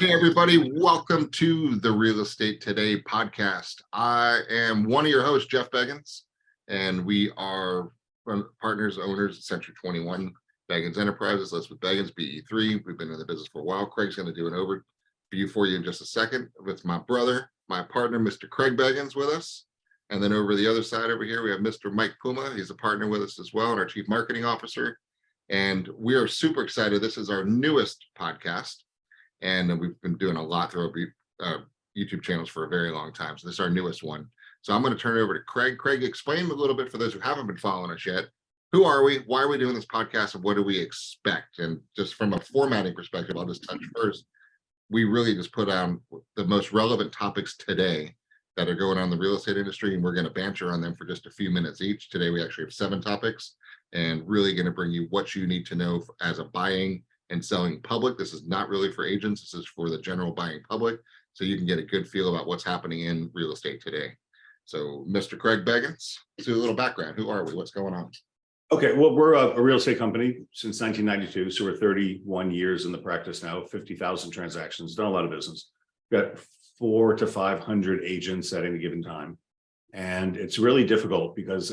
Hey, everybody. Welcome to the Real Estate Today podcast. I am one of your hosts, Jeff Beggins, and we are partners, owners at C21 Beggins Enterprises. That's with Beggins, BE3. We've been in the business for a while. Craig's going to do an overview for you in just a second with my brother, my partner, Mr. Craig Beggins, with us. And then over the other side over here, we have Mr. Mike Puma. He's a partner with us as well, and our Chief Marketing Officer. And we are super excited. This is our newest podcast. And we've been doing a lot through our YouTube channels for a very long time. So this is our newest one. So I'm going to turn it over to Craig. Craig, explain a little bit for those who haven't been following us yet. Who are we? Why are we doing this podcast? And what do we expect? And just from a formatting perspective, I'll just touch first. We really just put on the most relevant topics today that are going on in the real estate industry. And we're going to banter on them for just a few minutes each. Today, we actually have 7 topics and really going to bring you what you need to know as a buying and selling public. This is not really for agents. This is for the general buying public. So you can get a good feel about what's happening in real estate today. So Mr. Craig Beggins, let's do a little background. Who are we? What's going on? Okay, well, we're a real estate company since 1992. So we're 31 years in the practice now, 50,000 transactions, done a lot of business. Got 400 to 500 agents at any given time. And it's really difficult because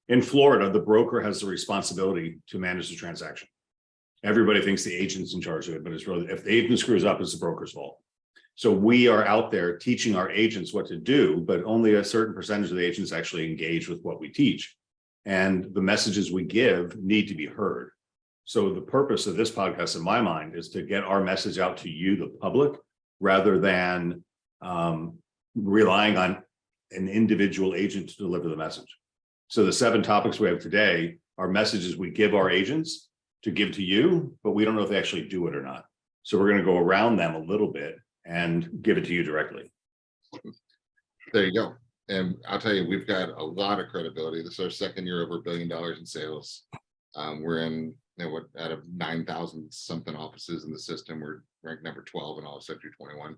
in Florida, the broker has the responsibility to manage the transaction. Everybody thinks the agent's in charge of it, but it's really, if the agent screws up, it's the broker's fault. So we are out there teaching our agents what to do, but only a certain percentage of the agents actually engage with what we teach. And the messages we give need to be heard. So the purpose of this podcast, in my mind, is to get our message out to you, the public, rather than relying on an individual agent to deliver the message. So the 7 topics we have today are messages we give our agents to give to you, but we don't know if they actually do it or not. So we're going to go around them a little bit and give it to you directly. There you go. And I'll tell you, we've got a lot of credibility. This is our second year over $1 billion in sales. We're in out of 9,000 something offices in the system. We're ranked number 12 in all of Century 21.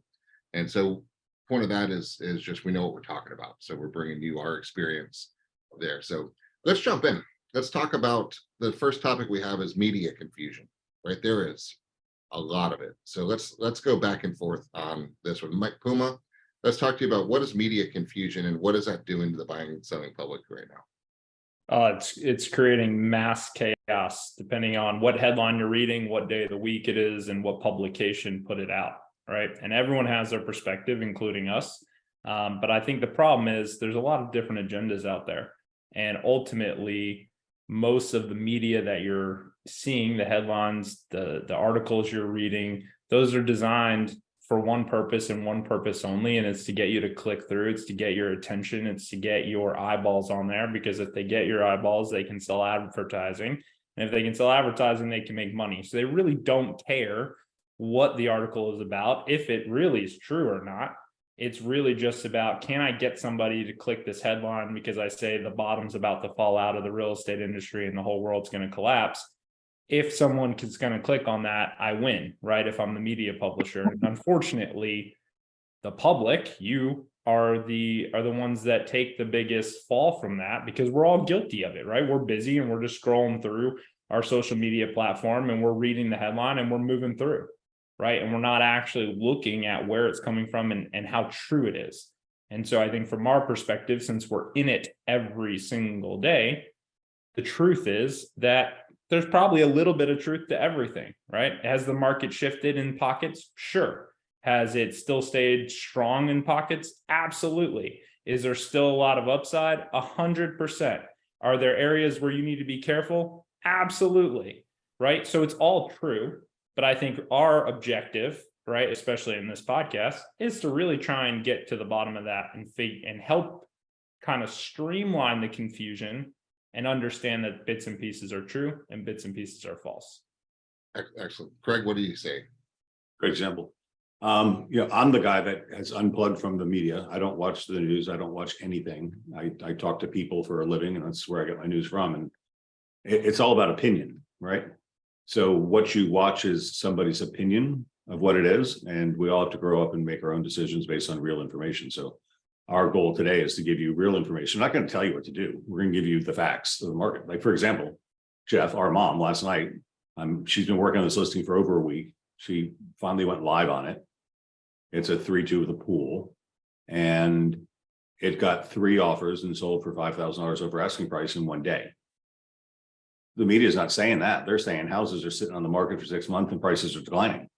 And so point of that is just we know what we're talking about. So we're bringing you our experience there. So let's jump in. Let's talk about the first topic we have is media confusion, right? There is a lot of it. So let's go back and forth on this one. Mike Puma, let's talk to you about what is media confusion and what is that doing to the buying and selling public right now? It's creating mass chaos depending on what headline you're reading, what day of the week it is, and what publication put it out, right? And everyone has their perspective, including us. But I think the problem is there's a lot of different agendas out there. And ultimately, most of the media that you're seeing, the headlines, the articles you're reading, those are designed for one purpose and one purpose only, and it's to get you to click through. It's to get your attention. It's to get your eyeballs on there, because if they get your eyeballs, they can sell advertising. And if they can sell advertising, they can make money. So they really don't care what the article is about, if it really is true or not. It's really just about, can I get somebody to click this headline because I say the bottom's about to fall out of the real estate industry and the whole world's going to collapse. If someone is going to click on that, I win, right? If I'm the media publisher. And unfortunately, the public, you are the ones that take the biggest fall from that, because we're all guilty of it, right? We're busy and we're just scrolling through our social media platform and we're reading the headline and we're moving through. Right. And we're not actually looking at where it's coming from and how true it is. And so I think from our perspective, since we're in it every single day, the truth is that there's probably a little bit of truth to everything, right? Has the market shifted in pockets? Sure. Has it still stayed strong in pockets? Absolutely. Is there still a lot of upside? 100%. Are there areas where you need to be careful? Absolutely. Right. So it's all true. But I think our objective, right, especially in this podcast, is to really try and get to the bottom of that and help kind of streamline the confusion and understand that bits and pieces are true and bits and pieces are false. Excellent. Craig, what do you say? Great example. I'm the guy that has unplugged from the media. I don't watch the news. I don't watch anything. I talk to people for a living, and that's where I get my news from. And it's all about opinion, right? So what you watch is somebody's opinion of what it is, and we all have to grow up and make our own decisions based on real information. So our goal today is to give you real information. I'm not going to tell you what to do. We're going to give you the facts of the market. Like, for example, Jeff, our mom, last night, she's been working on this listing for over a week. She finally went live on it. It's a 3-2 with a pool. And it got 3 offers and sold for $5,000 over asking price in one day. The media is not saying that. They're saying houses are sitting on the market for 6 months and prices are declining.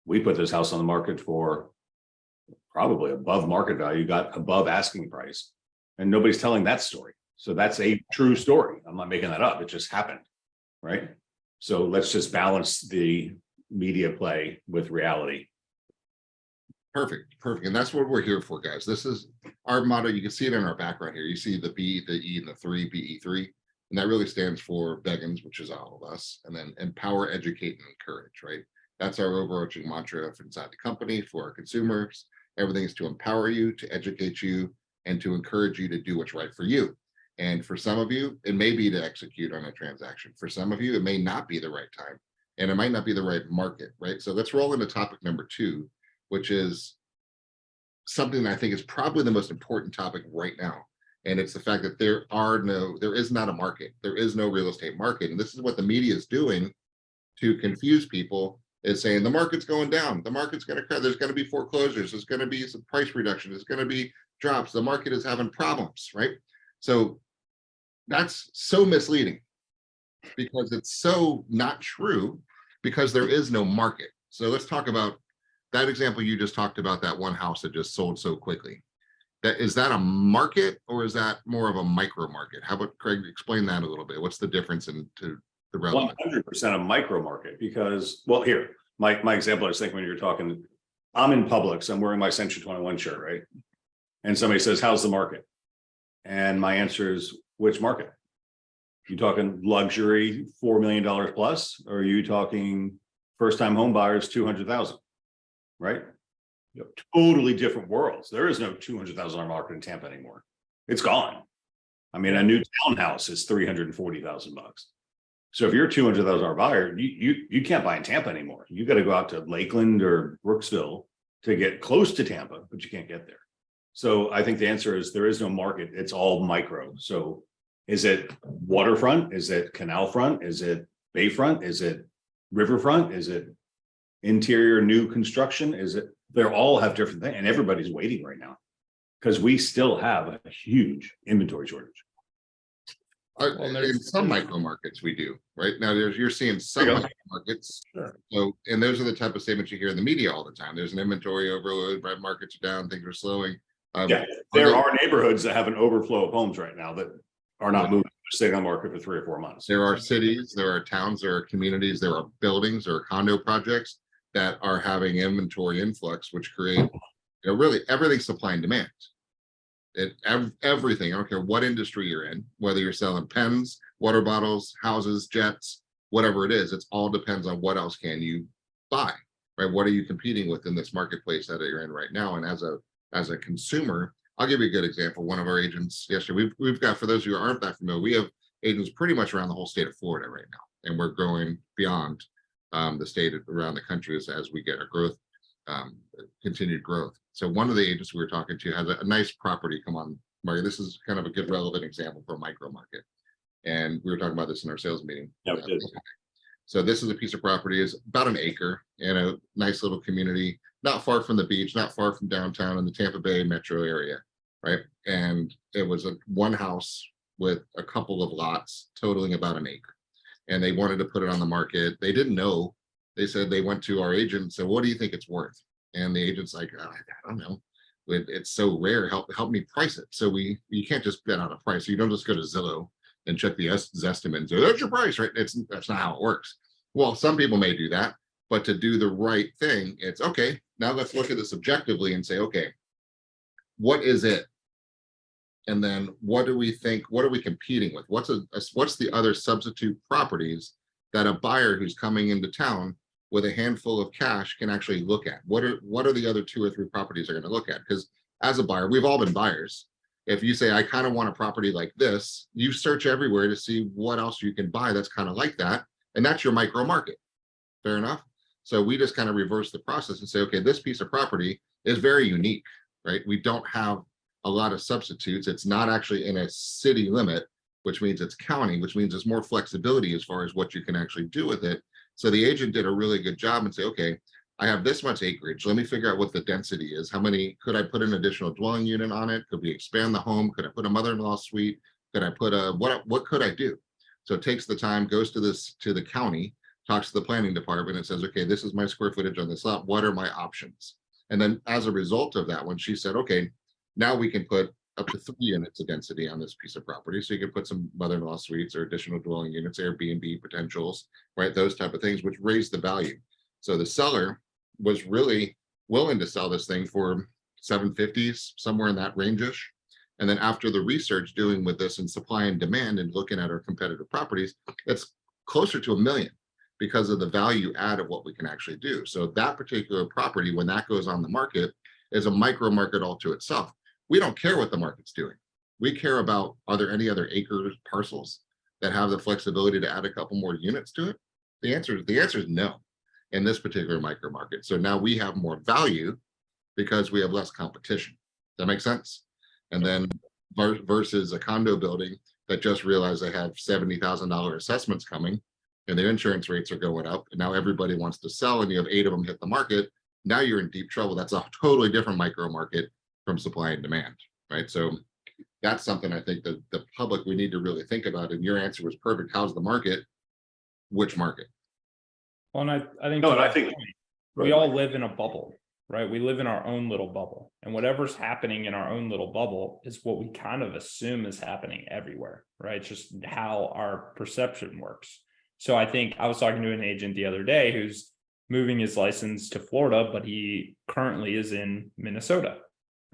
We put this house on the market for probably above market value, got above asking price, and nobody's telling that story. So that's a true story. I'm not making that up. It just happened, right? So let's just balance the media play with reality. Perfect. And that's what we're here for, guys. This is our motto. You can see it in our background here. You see the B, the E, and the 3, BE3. And that really stands for Beggins, which is all of us. And then empower, educate, and encourage, right? That's our overarching mantra inside the company for our consumers. Everything is to empower you, to educate you, and to encourage you to do what's right for you. And for some of you, it may be to execute on a transaction. For some of you, it may not be the right time, and it might not be the right market, right? So let's roll into topic number 2, which is something that I think is probably the most important topic right now. And it's the fact that there is not a market. There is no real estate market. And this is what the media is doing to confuse people, is saying the market's going down. The market's going to crash. There's going to be foreclosures. There's going to be some price reduction. There's going to be drops. The market is having problems, right? So that's so misleading because it's so not true, because there is no market. So let's talk about that example you just talked about, that one house that just sold so quickly. Is that a market, or is that more of a micro market? How about, Craig, explain that a little bit? What's the difference in to the relevant? 100% a micro market, because, well, here, my example, I was thinking when you're talking, I'm in Publix, I'm wearing my Century 21 shirt, right? And somebody says, how's the market? And my answer is, which market? You talking luxury, $4 million plus, or are you talking first-time home buyers, 200,000, right? Yep. Totally different worlds. There is no $200,000 market in Tampa anymore. It's gone. I mean, a new townhouse is $340,000. So if you're a $200,000 buyer, you can't buy in Tampa anymore. You got to go out to Lakeland or Brooksville to get close to Tampa, but you can't get there. So I think the answer is there is no market. It's all micro. So is it waterfront? Is it canal front? Is it bayfront? Is it riverfront? Is it interior new construction? Is it? They all have different things, and everybody's waiting right now because we still have a huge inventory shortage. In some micro markets we do, right? Now you're seeing some micro markets. Sure. So, and those are the type of statements you hear in the media all the time. There's an inventory overload, right? Markets are down, things are slowing. Yeah, there are neighborhoods that have an overflow of homes right now that are not moving, staying on the market for 3 or 4 months. There are cities, there are towns, there are communities, there are buildings, there are condo projects that are having inventory influx, which create, really everything supply and demand. Everything, I don't care what industry you're in, whether you're selling pens, water bottles, houses, jets, whatever it is, it all depends on what else can you buy, right? What are you competing with in this marketplace that you're in right now? And as a consumer, I'll give you a good example. One of our agents yesterday, we've got, for those of you who aren't that familiar, we have agents pretty much around the whole state of Florida right now, and we're growing beyond the state around the country as we get our growth, continued growth. So one of the agents we were talking to has a nice property come on market. This is kind of a good relevant example for a micro market, and we were talking about this in our sales meeting. Yeah, we did. So this is a piece of property, is about an acre in a nice little community, not far from the beach, not far from downtown in the Tampa Bay metro area, right? And it was one house with a couple of lots totaling about an acre. And they wanted to put it on the market. They didn't know. They said, they went to our agent and said, what do you think it's worth? And the agent's like, I don't know. It's so rare. Help me price it. So you can't just bet on a price. You don't just go to Zillow and check the estimate and say, that's your price, right? That's not how it works. Well, some people may do that, but to do the right thing, it's okay. Now let's look at this objectively and say, okay, what is it? And then what do we think? What are we competing with? What's the other substitute properties that a buyer who's coming into town with a handful of cash can actually look at? What are the other 2 or 3 properties they're going to look at? Because as a buyer, we've all been buyers. If you say, I kind of want a property like this, you search everywhere to see what else you can buy that's kind of like that. And that's your micro market. Fair enough. So we just kind of reverse the process and say, okay, this piece of property is very unique, right? We don't have a lot of substitutes. It's not actually in a city limit, which means it's county, which means there's more flexibility as far as what you can actually do with it. So the agent did a really good job and say, okay, I have this much acreage. Let me figure out what the density is. How many, could I put an additional dwelling unit on it? Could we expand the home? Could I put a mother-in-law suite? Could I put a, what could I do? So it takes the time, goes to the county, talks to the planning department and says, okay, this is my square footage on this lot. What are my options? And then as a result of that one, she said, okay, now we can put up to 3 units of density on this piece of property. So you can put some mother-in-law suites or additional dwelling units, Airbnb potentials, right? Those type of things, which raise the value. So the seller was really willing to sell this thing for 750s, somewhere in that range-ish. And then after the research doing with this and supply and demand and looking at our competitive properties, it's closer to $1 million because of the value add of what we can actually do. So that particular property, when that goes on the market, is a micro market all to itself. We don't care what the market's doing. We care about, are there any other acres, parcels that have the flexibility to add a couple more units to it? The answer is no in this particular micro market. So now we have more value because we have less competition. That makes sense? And then versus a condo building that just realized they have $70,000 assessments coming and their insurance rates are going up. And now everybody wants to sell and you have 8 of them hit the market. Now you're in deep trouble. That's a totally different micro market from supply and demand, right? So that's something I think that the public, we need to really think about. And your answer was perfect. How's the market? Which market? Well, and I think, No, and I think we all live in a bubble, right? We live in our own little bubble, and whatever's happening in our own little bubble is what we kind of assume is happening everywhere, right? It's just how our perception works. So I think I was talking to an agent the other day who's moving his license to Florida, but he currently is in Minnesota,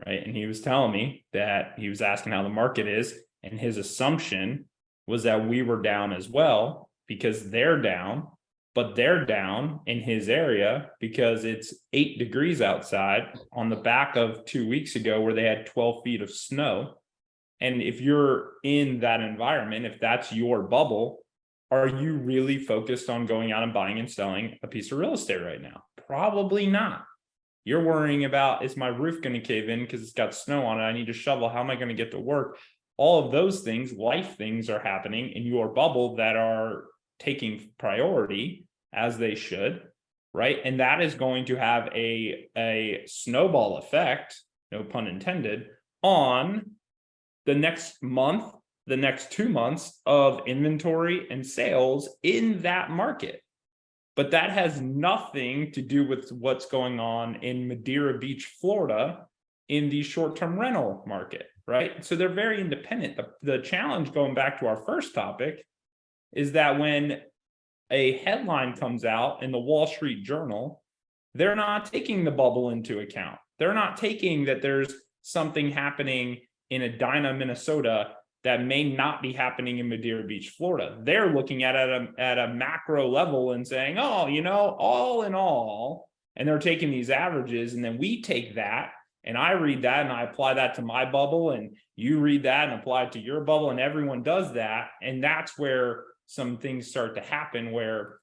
right? And he was telling me that he was asking how the market is, and his assumption was that we were down as well because they're down, but they're down in his area because it's 8 degrees outside on the back of 2 weeks ago where they had 12 feet of snow. And if you're in that environment, if that's your bubble, are you really focused on going out and buying and selling a piece of real estate right now? Probably not. You're worrying about, is my roof going to cave in because it's got snow on it? I need to shovel. How am I going to get to work? All of those things, life things, are happening in your bubble that are taking priority as they should, right? And that is going to have a snowball effect, no pun intended, on the next month, the next 2 months of inventory and sales in that market. But that has nothing to do with what's going on in Madeira Beach, Florida, in the short-term rental market, right? So they're very independent. The challenge, going back to our first topic, is that when a headline comes out in the Wall Street Journal, they're not taking the bubble into account. They're not taking that there's something happening in Edina, Minnesota that may not be happening in Madeira Beach, Florida. They're looking at it at a macro level and saying, oh, you know, all in all, and they're taking these averages, and then we take that, and I read that and I apply that to my bubble, and you read that and apply it to your bubble, and everyone does that. And that's where some things start to happen, where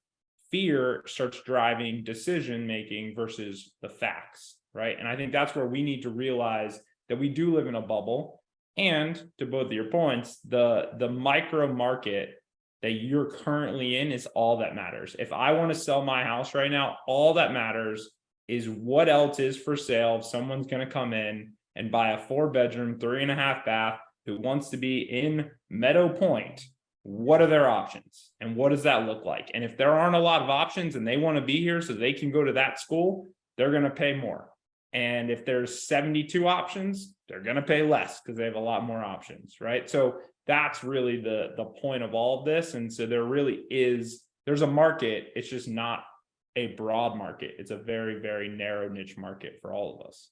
fear starts driving decision-making versus the facts, right? And I think that's where we need to realize that we do live in a bubble. And to both of your points, the micro market that you're currently in is all that matters. If I want to sell my house right now, all that matters is what else is for sale. If someone's going to come in and buy a 4-bedroom, 3.5 bath who wants to be in Meadow Point, what are their options and what does that look like? And if there aren't a lot of options and they want to be here so they can go to that school, they're going to pay more. And if there's 72 options, they're going to pay less because they have a lot more options, right? So that's really the point of all of this. And so there's a market. It's just not a broad market. It's a very, very narrow niche market for all of us.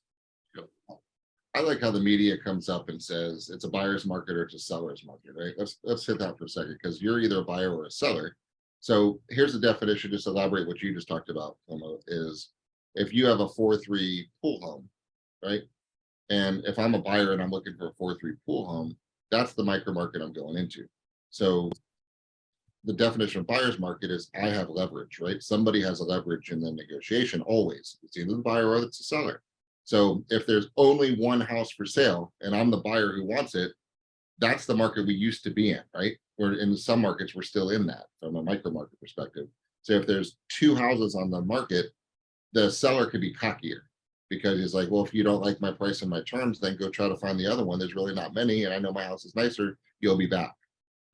I like how the media comes up and says it's a buyer's market or it's a seller's market, right? Let's hit that for a second, because you're either a buyer or a seller. So here's the definition, just elaborate what you just talked about, is if you have a 4-3 pool home, right? And if I'm a buyer and I'm looking for a 4-3 pool home, that's the micro market I'm going into. So the definition of buyer's market is I have leverage, right? Somebody has a leverage in the negotiation always. It's either the buyer or it's the seller. So if there's only one house for sale and I'm the buyer who wants it, that's the market we used to be in, right? Or in some markets, we're still in that from a micro market perspective. So if there's 2 houses on the market, the seller could be cockier because he's like, well, if you don't like my price and my terms, then go try to find the other one. There's really not many. And I know my house is nicer. You'll be back.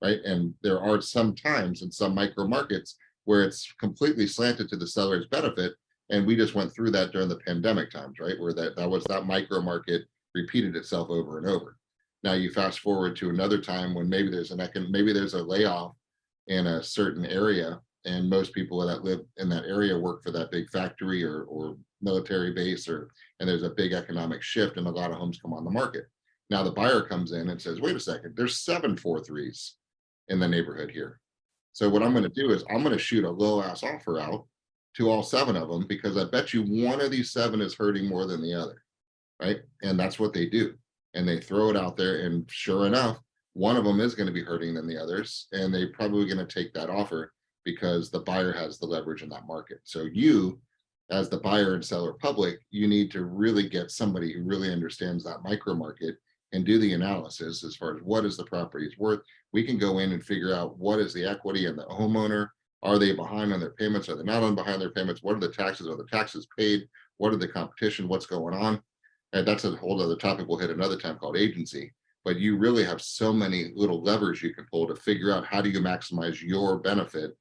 Right. And there are some times in some micro markets where it's completely slanted to the seller's benefit. And we just went through that during the pandemic times, right? Where that micro market repeated itself over and over. Now you fast forward to another time when maybe there's a layoff in a certain area, and most people that live in that area work for that big factory or military base, and there's a big economic shift and a lot of homes come on the market. Now the buyer comes in and says, wait a second, there's 7 4.3s in the neighborhood here. So what I'm going to do is I'm going to shoot a low ass offer out to all 7 of them, because I bet you one of these 7 is hurting more than the other. Right. And that's what they do. And they throw it out there. And sure enough, one of them is going to be hurting than the others. And they're probably going to take that offer because the buyer has the leverage in that market. So you, as the buyer and seller public, you need to really get somebody who really understands that micro market and do the analysis as far as what is the property's worth. We can go in and figure out what is the equity in the homeowner. Are they behind on their payments? Are they not on behind their payments? What are the taxes? Are the taxes paid? What are the competition? What's going on? And that's a whole other topic we'll hit another time called agency. But you really have so many little levers you can pull to figure out how do you maximize your benefit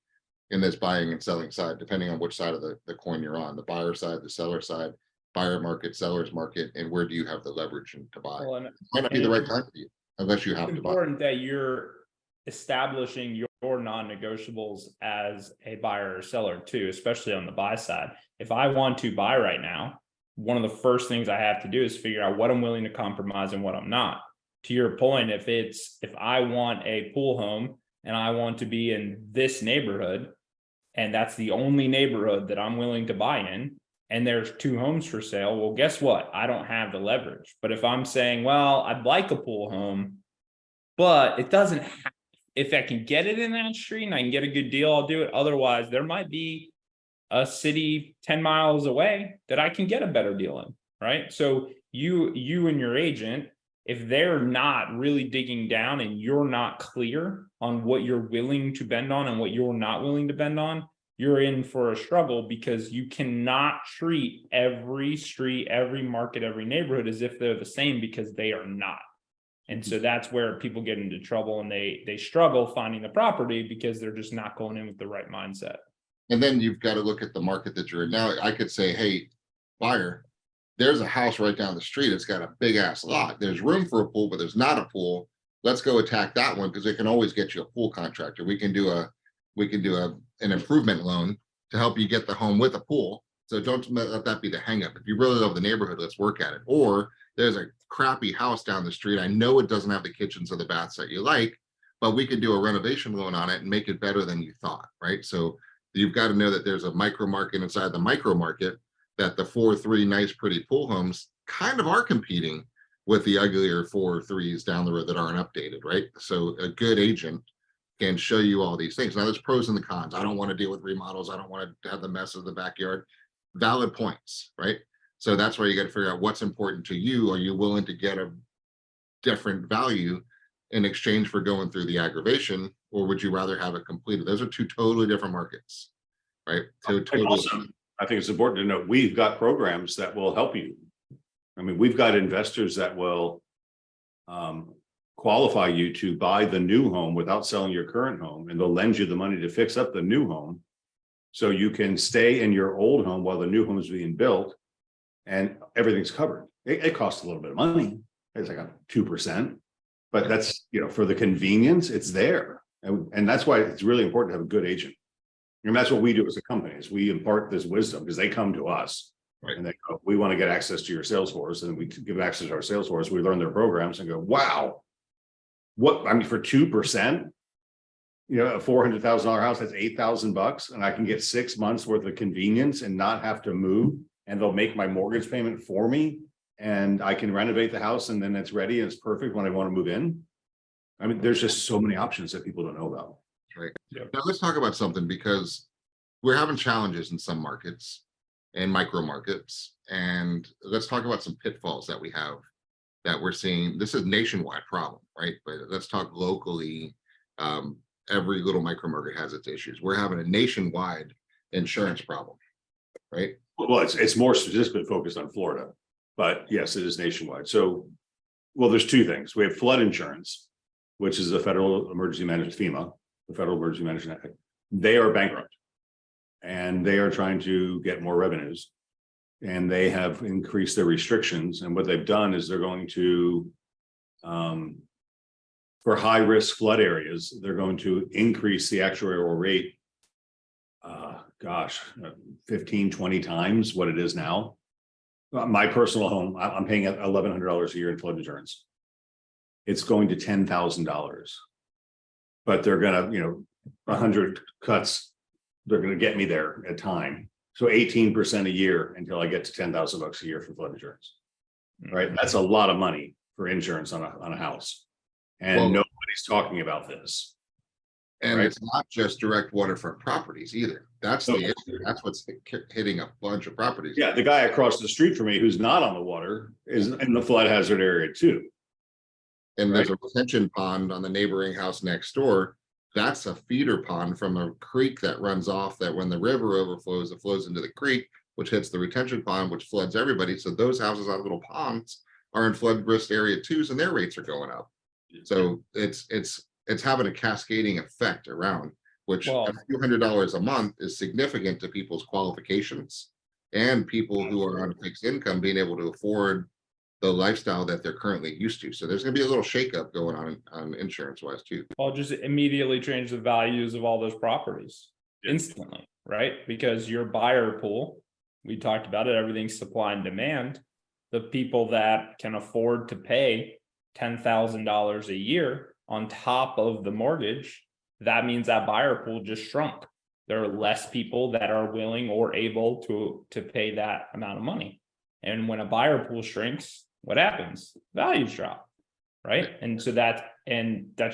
in this buying and selling side, depending on which side of the coin you're on, the buyer side, the seller side, buyer market, seller's market, and where do you have the leverage to buy. Well, it might not be the right time for you unless you have it's to buy. important that you're establishing your non-negotiables as a buyer or seller too, especially on the buy side. If I want to buy right now, one of the first things I have to do is figure out what I'm willing to compromise and what I'm not. To your point, if I want a pool home and I want to be in this neighborhood, and that's the only neighborhood that I'm willing to buy in, and there's 2 homes for sale, well, guess what? I don't have the leverage. But if I'm saying, well, I'd like a pool home, but it doesn't have, if I can get it in that street and I can get a good deal, I'll do it. Otherwise, there might be a city 10 miles away that I can get a better deal in, right? So you and your agent, if they're not really digging down and you're not clear on what you're willing to bend on and what you're not willing to bend on, you're in for a struggle, because you cannot treat every street, every market, every neighborhood as if they're the same, because they are not. And so that's where people get into trouble, and they struggle finding the property because they're just not going in with the right mindset. And then you've got to look at the market that you're in. Now I could say, hey, buyer, there's a house right down the street. It's got a big ass lot. There's room for a pool, but there's not a pool. Let's go attack that one, because it can always get you a pool contractor. We can do an improvement loan to help you get the home with a pool. So don't let that be the hang up. If you really love the neighborhood, let's work at it. Or there's a crappy house down the street. I know it doesn't have the kitchens or the baths that you like, but we could do a renovation loan on it and make it better than you thought, right? So you've got to know that there's a micro market inside the micro market, that the 4.3 nice, pretty pool homes kind of are competing with the uglier 4.3s down the road that aren't updated, right? So a good agent can show you all these things. Now there's pros and the cons. I don't want to deal with remodels. I don't want to have the mess of the backyard. Valid points, right? So that's where you got to figure out what's important to you. Are you willing to get a different value in exchange for going through the aggravation, or would you rather have it completed? Those are 2 totally different markets, right? Also, I think it's important to note we've got programs that will help you. I mean, we've got investors that will qualify you to buy the new home without selling your current home, and they'll lend you the money to fix up the new home so you can stay in your old home while the new home is being built and everything's covered. It costs a little bit of money. It's like a 2%, but that's, for the convenience, it's there. And that's why it's really important to have a good agent. And that's what we do as a company, is we impart this wisdom, because they come to us, right, and they go, we want to get access to your sales force, and we give access to our sales force. We learn their programs and go, wow, for 2%, a $400,000 house, that's $8,000, and I can get 6 months worth of convenience and not have to move, and they'll make my mortgage payment for me, and I can renovate the house, and then it's ready and it's perfect when I want to move in. I mean, there's just so many options that people don't know about. Right. Yep. Now let's talk about something, because we're having challenges in some markets and micro markets, and let's talk about some pitfalls that we have that we're seeing. This is a nationwide problem, right? But let's talk locally. Every little micro market has its issues. We're having a nationwide insurance problem, right? Well, it's more statistically focused on Florida, but yes, it is nationwide. So, well, there's two things. We have flood insurance, which is the Federal Emergency Management, FEMA, the Federal Emergency Management Act. They are bankrupt and they are trying to get more revenues, and they have increased their restrictions. And what they've done is they're going to, for high risk flood areas, they're going to increase the actuarial rate, 15, 20 times what it is now. My personal home, I'm paying $1,100 a year in flood insurance. It's going to $10,000, but they're gonna, 100 cuts, they're gonna get me there at time. So 18% a year until I get to $10,000 a year for flood insurance. Right, that's a lot of money for insurance on a house, and nobody's talking about this. And right? it's not just direct waterfront properties either. That's the issue. That's what's hitting a bunch of properties. Yeah, the guy across the street from me who's not on the water is in the flood hazard area too. And there's a retention pond on the neighboring house next door. That's a feeder pond from a creek that runs off, that when the river overflows, it flows into the creek, which hits the retention pond, which floods everybody. So those houses on little ponds are in flood risk area twos, and their rates are going up. So it's having a cascading effect around, which a few $100s a month is significant to people's qualifications and people who are on fixed income being able to afford the lifestyle that they're currently used to. So there's going to be a little shakeup going on insurance wise too. Well, just immediately change the values of all those properties instantly, right? Because your buyer pool, we talked about it, everything's supply and demand. The people that can afford to pay $10,000 a year on top of the mortgage, that means that buyer pool just shrunk. There are less people that are willing or able to pay that amount of money. And when a buyer pool shrinks, what happens? Values drop, right? And so that's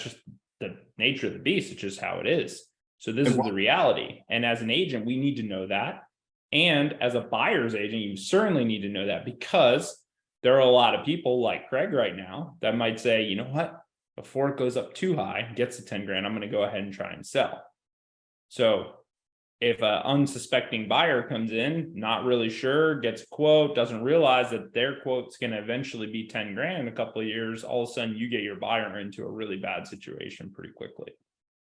just the nature of the beast. It's just how it is. So this is the reality. And as an agent, we need to know that. And as a buyer's agent, you certainly need to know that, because there are a lot of people like Craig right now that might say, you know what? Before it goes up too high, gets to 10 grand, I'm going to go ahead and try and sell. So if an unsuspecting buyer comes in, not really sure, gets a quote, doesn't realize that their quote's going to eventually be 10 grand in a couple of years, all of a sudden you get your buyer into a really bad situation pretty quickly.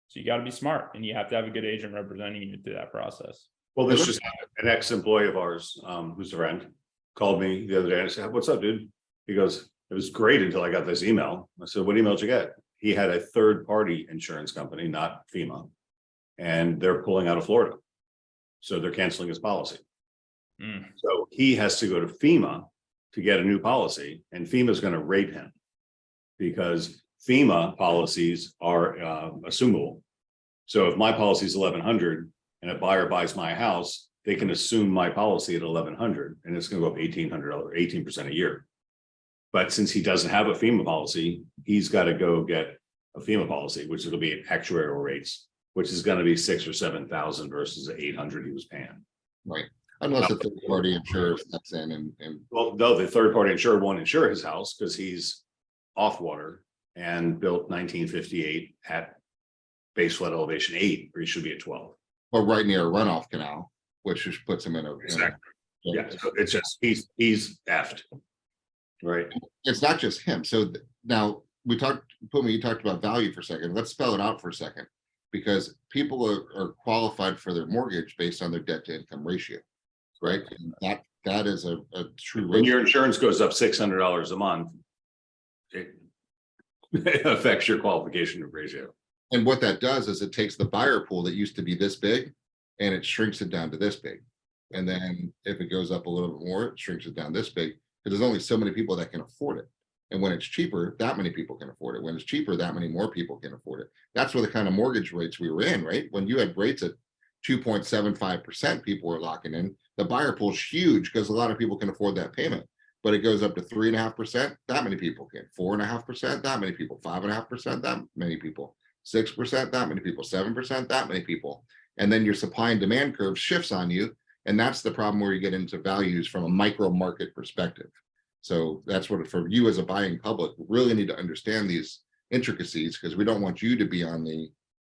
So you got to be smart, and you have to have a good agent representing you through that process. Well, this just happened. An ex-employee of ours, who's a friend, called me the other day and I said, "What's up, dude?" He goes, "It was great until I got this email." I said, "What email did you get?" He had a third-party insurance company, not FEMA, and they're pulling out of Florida. So they're canceling his policy. So he has to go to FEMA to get a new policy, and FEMA is going to rape him because FEMA policies are assumable. So if my policy is 1,100 and a buyer buys my house, they can assume my policy at 1,100, and it's going to go up $1,800, 18% a year. But since he doesn't have a FEMA policy, he's got to go get a FEMA policy, which will be at actuarial rates, which is going to be 6,000 or 7,000 versus the 800 he was paying. Right. Unless a third party insurer steps in and well, no, the third party insurer won't insure his house because he's off water and built 1958 at base flood elevation 8, or he should be at 12. or right near a runoff canal, which just puts him in a Exactly. Yeah, so it's just he's effed. Right. It's not just him. So now we talked, Puma, you talked about value for a second. Let's spell it out for a second, because people are qualified for their mortgage based on their debt to income ratio, right? And that is a true When ratio. your insurance goes up $600 a month, it affects your qualification ratio. And what that does is it takes the buyer pool that used to be this big and it shrinks it down to this big. And then if it goes up a little bit more, it shrinks it down this big, because there's only so many people that can afford it. And when it's cheaper, that many people can afford it. When it's cheaper, that many more people can afford it. That's where the kind of mortgage rates we were in, right? When you had rates at 2.75%, people were locking in. The buyer pool is huge because a lot of people can afford that payment. But it goes up to 3.5%, that many people can. 4.5%, that many people. 5.5%, that many people. 6%, that many people. 7%, that many people. And then your supply and demand curve shifts on you. And that's the problem where you get into values from a micro market perspective. So that's what, for you as a buying public, really need to understand these intricacies, because we don't want you to be on the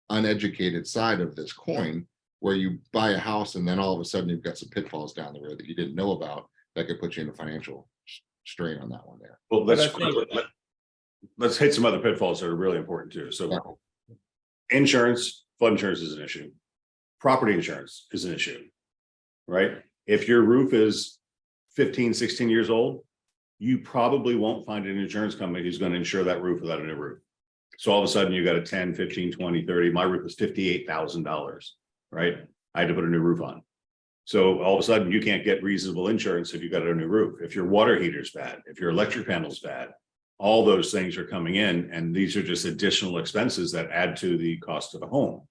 uneducated side of this coin where you buy a house and then all of a sudden you've got some pitfalls down the road that you didn't know about that could put you in a financial strain on that one there. Well, But I think- let's hit some other pitfalls that are really important too. So insurance, flood insurance is an issue. Property insurance is an issue, right? If your roof is 15, 16 years old, you probably won't find an insurance company who's going to insure that roof without a new roof. So all of a sudden you got a 10, 15, 20, 30. My roof was $58,000, right? I had to put a new roof on. So all of a sudden you can't get reasonable insurance if you got a new roof, if your water heater's bad, if your electric panel's bad, all those things are coming in. And these are just additional expenses that add to the cost of a home,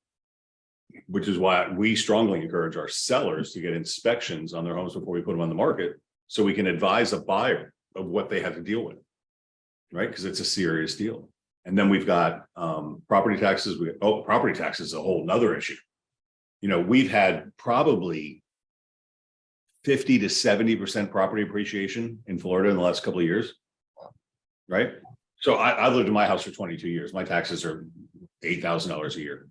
which is why we strongly encourage our sellers to get inspections on their homes before we put them on the market, so we can advise a buyer of what they have to deal with, right? Because it's a serious deal. And then we've got property taxes. Property taxes is a whole nother issue. You know, we've had probably 50 to 70% property appreciation in Florida in the last couple of years, right? So I lived in my house for 22 years. My taxes are $8,000 a year.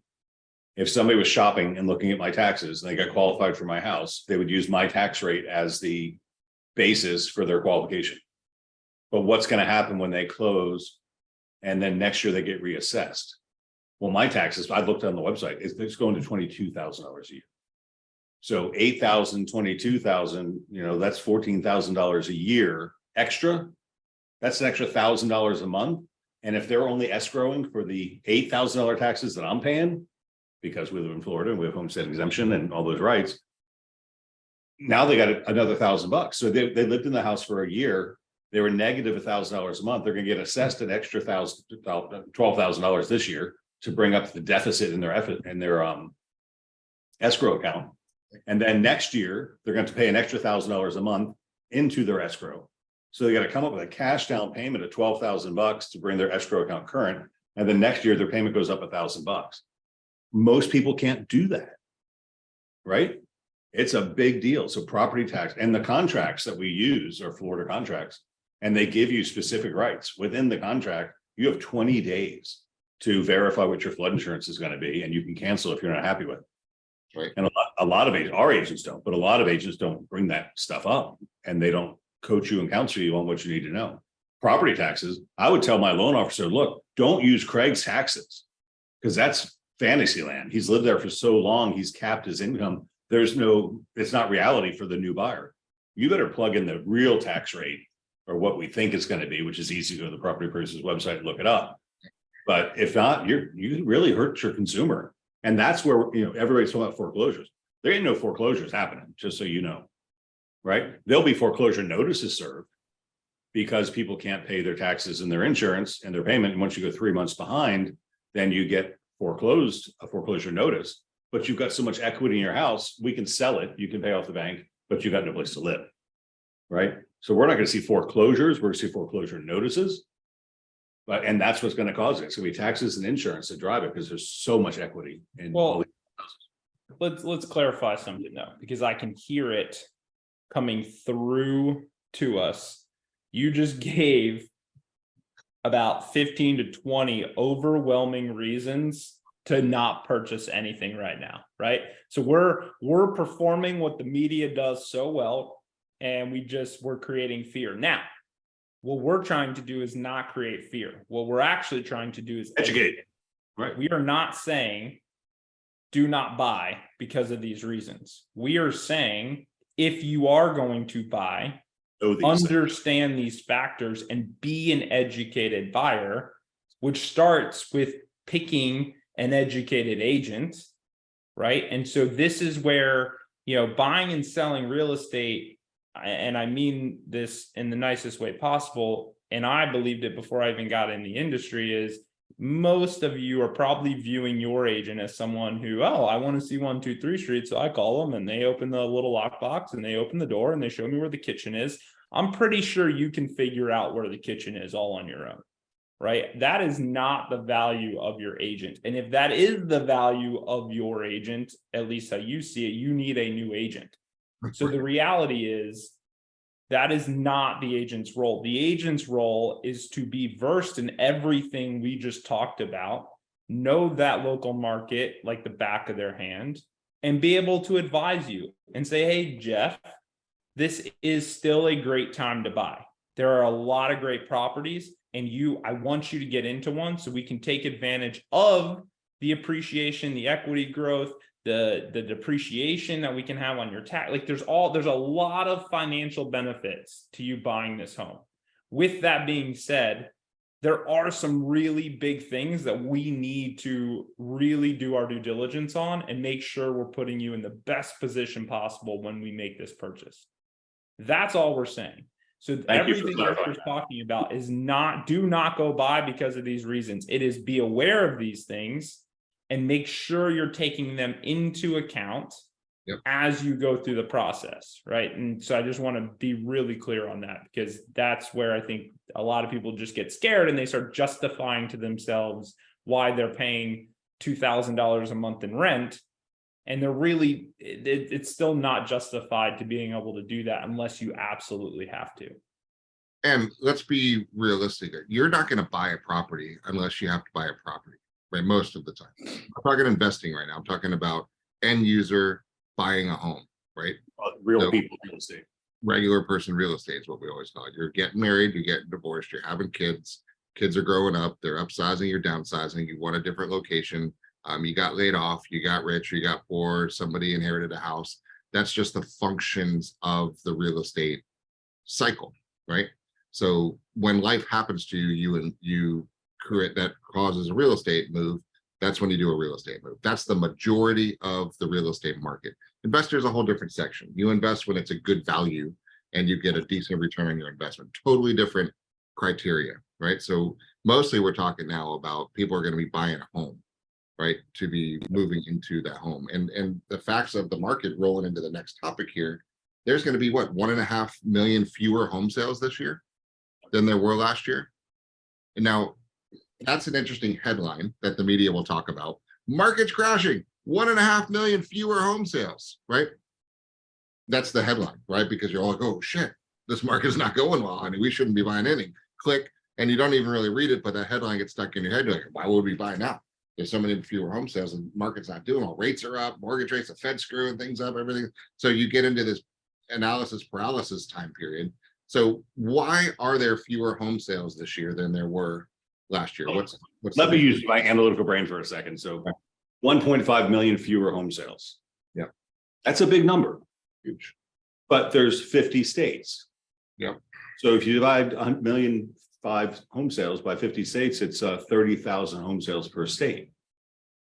If somebody was shopping and looking at my taxes and they got qualified for my house, they would use my tax rate as the basis for their qualification. But what's going to happen when they close and then next year they get reassessed? Well, my taxes, I looked on the website, it's going to $22,000 a year. So 8,000, 22,000, you know, that's $14,000 a year extra. That's an extra $1,000 a month. And if they're only escrowing for the $8,000 taxes that I'm paying, because we live in Florida and we have homestead exemption and all those rights, now they got another $1,000. So they lived in the house for a year. They were negative $1,000 a month. They're going to get assessed an extra $12,000 this year to bring up the deficit in their escrow account. And then next year they're going to pay an extra $1,000 a month into their escrow. So they got to come up with a cash down payment of $12,000 to bring their escrow account current. And then next year their payment goes up $1,000. Most people can't do that, right? It's a big deal. So property tax and the contracts that we use are Florida contracts, and they give you specific rights within the contract. You have 20 days to verify what your flood insurance is going to be, and you can cancel if you're not happy with it. Right. And a lot of our agents don't, but a lot of agents don't bring that stuff up, and they don't coach you and counsel you on what you need to know. Property taxes, I would tell my loan officer, look, don't use Craig's taxes, because that's fantasy land. He's lived there for so long, he's capped his income. It's not reality for the new buyer. You better plug in the real tax rate, or what we think it's going to be, which is easy to go to the property appraiser's website and look it up. But if not, you can really hurt your consumer. And that's where, you know, everybody's talking about foreclosures. There ain't no foreclosures happening, just so you know, right? There'll be foreclosure notices served because people can't pay their taxes and their insurance and their payment. And once you go 3 months behind, then you get a foreclosure notice. But you've got so much equity in your house, we can sell it, you can pay off the bank, but you've got no place to live, right? So we're not going to see foreclosures, we're going to see foreclosure notices. And that's what's going to cause it. It's going to be taxes and insurance that drive it, because there's so much equity in all Well, these. let's clarify something though, because I can hear it coming through to us. You just gave about 15 to 20 overwhelming reasons to not purchase anything right now, right? So we're performing what the media does so well, and we're creating fear. Now, what we're trying to do is not create fear. What we're actually trying to do is Educate. Right. We are not saying do not buy because of these reasons. We are saying if you are going to buy, understand these factors and be an educated buyer, which starts with picking an educated agent, right? And so this is where, you know, buying and selling real estate, and I mean this in the nicest way possible, and I believed it before I even got in the industry, is most of you are probably viewing your agent as someone who, oh, I want to see 1, 2, 3 streets. So I call them and they open the little lockbox and they open the door and they show me where the kitchen is. I'm pretty sure you can figure out where the kitchen is all on your own, right? That is not the value of your agent. And if that is the value of your agent, at least how you see it, you need a new agent. So the reality is that is not the agent's role. The agent's role is to be versed in everything we just talked about, know that local market like the back of their hand, and be able to advise you and say, hey, Jeff, this is still a great time to buy. There are a lot of great properties, and I want you to get into one so we can take advantage of the appreciation, the equity growth, the depreciation that we can have on your tax. Like there's a lot of financial benefits to you buying this home. With that being said, there are some really big things that we need to really do our due diligence on and make sure we're putting you in the best position possible when we make this purchase. That's all we're saying. So everything we're talking about is do not go buy because of these reasons. It is be aware of these things and make sure you're taking them into account as you go through the process, right? And so I just want to be really clear on that, because that's where I think a lot of people just get scared and they start justifying to themselves why they're paying $2,000 a month in rent. And they're really, it's still not justified to being able to do that unless you absolutely have to. And let's be realistic. You're not going to buy a property unless you have to buy a property, right? Most of the time. I'm talking investing right now. I'm talking about end user buying a home, right? Real people real estate. Regular person real estate is what we always call it. You're getting married, you're getting divorced, you're having kids. Kids are growing up, they're upsizing, you're downsizing, you want a different location. You got laid off, you got rich, you got poor, somebody inherited a house. That's just the functions of the real estate cycle, right? So when life happens to you and you create that causes a real estate move, that's when you do a real estate move. That's the majority of the real estate market. Investor is a whole different section. You invest when it's a good value and you get a decent return on your investment. Totally different criteria, right? So mostly we're talking now about people are going to be buying a home, right? To be moving into that home. And the facts of the market rolling into the next topic here, there's going to be what, 1.5 million fewer home sales this year than there were last year. And now that's an interesting headline that the media will talk about. Market's crashing, 1.5 million fewer home sales, right? That's the headline, right? Because you're all like, oh shit, this market's not going well. I mean, we shouldn't be buying anything. Click, and you don't even really read it, but that headline gets stuck in your head. You're like, why would we buy now? There's so many fewer home sales and the market's not doing well. Rates are up, mortgage rates, the Fed's screwing things up, everything. So you get into this analysis paralysis time period. So why are there fewer home sales this year than there were last year? Let me use my analytical brain for a second. So 1.5 million fewer home sales. Yeah. That's a big number. Huge. But there's 50 states. Yeah. So if you divide 1.5 million home sales by 50 states, it's 30,000 home sales per state.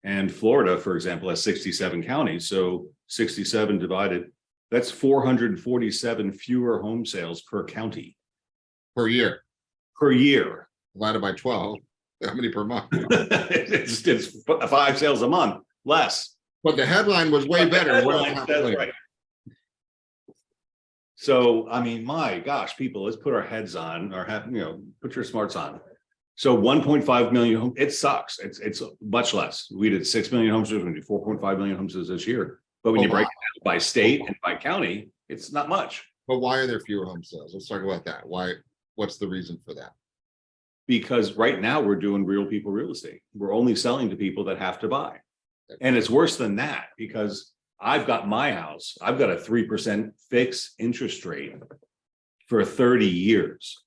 And Florida, for example, has 67 counties. So 67 divided, that's 447 fewer home sales per county. Per year. Per year. Divided by 12. How many per month? it's 5 sales a month, less. But the headline was way better. Right. So, I mean, my gosh, people, let's put our heads on, or put your smarts on. So 1.5 million, it sucks. It's much less. We did 6 million home sales, we did 4.5 million home sales this year. But when you break it down by state and by county, it's not much. But why are there fewer home sales? Let's talk about that. What's the reason for that? Because right now we're doing real people real estate. We're only selling to people that have to buy. And it's worse than that, because I've got my house, I've got a 3% fixed interest rate for 30 years.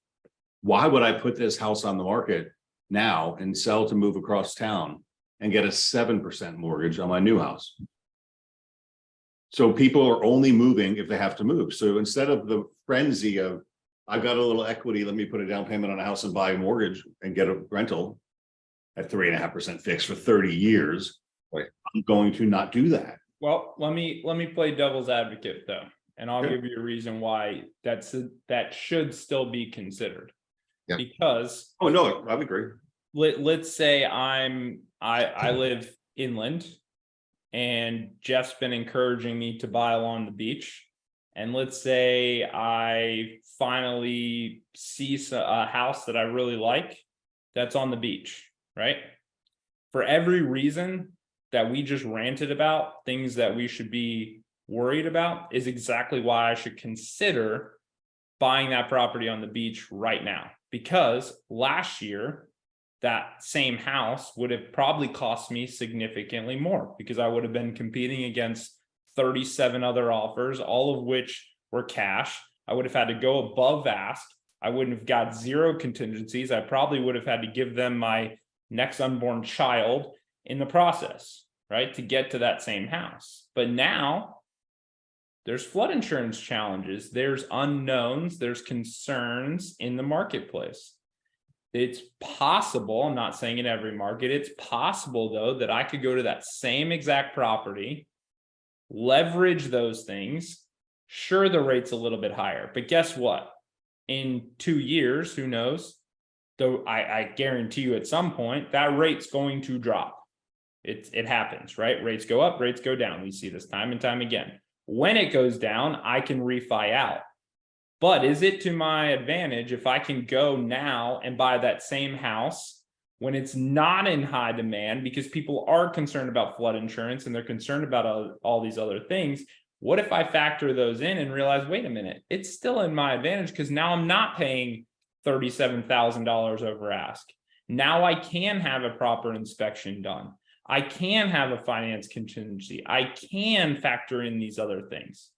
Why would I put this house on the market now and sell to move across town and get a 7% mortgage on my new house? So people are only moving if they have to move. So instead of the frenzy of, I've got a little equity, let me put a down payment on a house and buy a mortgage and get a rental at 3.5% fixed for 30 years. Right. I'm going to not do that. Well, let me play devil's advocate though, and I'll give you a reason why that should still be considered. Yeah. Because no, I would agree. Let's say I live inland, and Jeff's been encouraging me to buy along the beach. And let's say I finally see a house that I really like that's on the beach, right? For every reason that we just ranted about, things that we should be worried about, is exactly why I should consider buying that property on the beach right now. Because last year, that same house would have probably cost me significantly more, because I would have been competing against 37 other offers, all of which were cash. I would have had to go above ask. I wouldn't have got zero contingencies. I probably would have had to give them my next unborn child in the process, right, to get to that same house. But now there's flood insurance challenges, there's unknowns, there's concerns in the marketplace. It's possible, I'm not saying in every market, it's possible though that I could go to that same exact property, leverage those things. Sure, the rate's a little bit higher, but guess what? In 2 years, who knows? Though I guarantee you at some point that rate's going to drop. It happens, right? Rates go up, rates go down. We see this time and time again. When it goes down, I can refi out. But is it to my advantage if I can go now and buy that same house when it's not in high demand, because people are concerned about flood insurance and they're concerned about all these other things? What if I factor those in and realize, wait a minute, it's still in my advantage because now I'm not paying $37,000 over ask. Now I can have a proper inspection done. I can have a finance contingency. I can factor in these other things.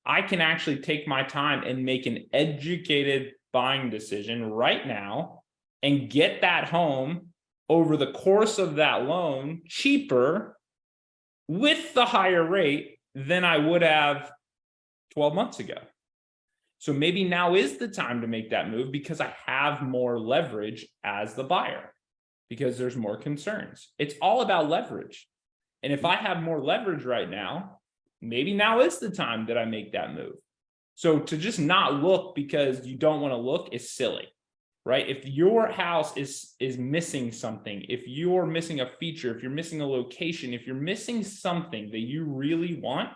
I can actually take my time and make an educated buying decision right now and get that home over the course of that loan cheaper with the higher rate than I would have 12 months ago. So maybe now is the time to make that move because I have more leverage as the buyer, because there's more concerns. It's all about leverage. And if I have more leverage right now, maybe now is the time that I make that move. So to just not look because you don't want to look is silly, right? If your house is missing something, if you're missing a feature, if you're missing a location, if you're missing something that you really want,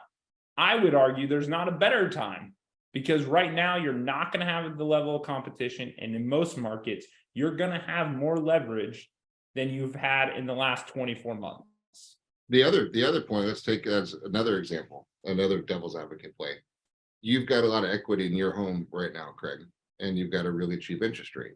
I would argue there's not a better time, because right now you're not going to have the level of competition. And in most markets, you're going to have more leverage than you've had in the last 24 months. The other point, let's take as another example, another devil's advocate play. You've got a lot of equity in your home right now, Craig, and you've got a really cheap interest rate.